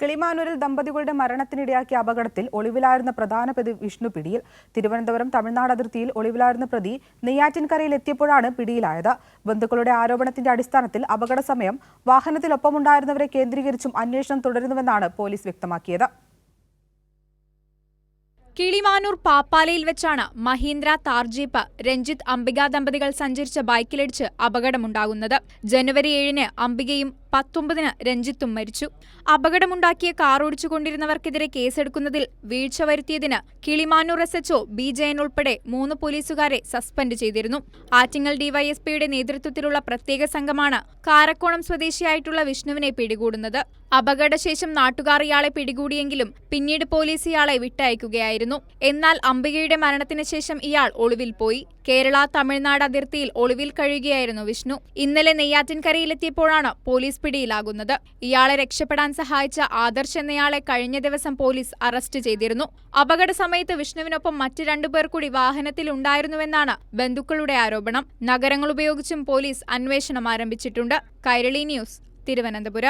കിളിമാനൂരിൽ ദമ്പതികളുടെ മരണത്തിനിടയാക്കിയ അപകടത്തിൽ ഒളിവിലായിരുന്ന പ്രധാന പ്രതി വിഷ്ണു പിടിയിൽ. തിരുവനന്തപുരം തമിഴ്നാട് അതിർത്തിയിൽ ഒളിവിലായിരുന്ന പ്രതി നെയ്യാറ്റിൻകരയിൽ എത്തിയപ്പോഴാണ് പിടിയിലായത്. ബന്ധുക്കളുടെ ആരോപണത്തിന്റെ അടിസ്ഥാനത്തിൽ അപകട സമയം വാഹനത്തിലൊപ്പമുണ്ടായിരുന്നവരെ കേന്ദ്രീകരിച്ചും അന്വേഷണം തുടരുന്നുവെന്നാണ് പോലീസ് വ്യക്തമാക്കിയത്. കിളിമാനൂർ പാപ്പാലയിൽ വെച്ചാണ് മഹീന്ദ്ര താർ ജീപ്പ് രഞ്ജിത്ത് അംബിക ദമ്പതികൾ സഞ്ചരിച്ച ബൈക്കിലിടിച്ച് അപകടമുണ്ടാകുന്നത്. ജനുവരി 7-ന് അംബികയും 19-ന് രഞ്ജിത്തും മരിച്ചു. അപകടമുണ്ടാക്കിയ കാർ ഓടിച്ചുകൊണ്ടിരുന്നവർക്കെതിരെ കേസെടുക്കുന്നതിൽ വീഴ്ച വരുത്തിയതിന് കിളിമാനൂർ SHO ബി ജയൻ ഉൾപ്പെടെ 3 പോലീസുകാരെ സസ്പെൻഡ് ചെയ്തിരുന്നു. ആറ്റിങ്ങൽ ഡിവൈഎസ്പിയുടെ നേതൃത്വത്തിലുള്ള പ്രത്യേക സംഘമാണ് കാരക്കോണം സ്വദേശിയായിട്ടുള്ള വിഷ്ണുവിനെ പിടികൂടുന്നത്. അപകടശേഷം നാട്ടുകാർ ഇയാളെ പിടികൂടിയെങ്കിലും പിന്നീട് പോലീസ് ഇയാളെ വിട്ടയക്കുകയായിരുന്നു. എന്നാൽ അംബികയുടെ മരണത്തിന് ശേഷം ഇയാൾ ഒളിവിൽ പോയി. കേരള തമിഴ്നാട് അതിർത്തിയിൽ ഒളിവിൽ കഴിയുകയായിരുന്നു വിഷ്ണു. ഇന്നലെ നെയ്യാറ്റിൻകരയിലെത്തിയപ്പോഴാണ് പോലീസ് പിടിയിലാകുന്നത്. ഇയാളെ രക്ഷപ്പെടാൻ സഹായിച്ച ആദർശ് എന്നയാളെ കഴിഞ്ഞ ദിവസം പോലീസ് അറസ്റ്റ് ചെയ്തിരുന്നു. അപകട സമയത്ത് വിഷ്ണുവിനൊപ്പം മറ്റ് 2 പേർ കൂടി വാഹനത്തിൽ ഉണ്ടായിരുന്നുവെന്നാണ് ബന്ധുക്കളുടെ ആരോപണം. നഗരങ്ങൾ ഉപയോഗിച്ചും പോലീസ് അന്വേഷണം ആരംഭിച്ചിട്ടുണ്ട്. കൈരളി ന്യൂസ്, തിരുവനന്തപുരം.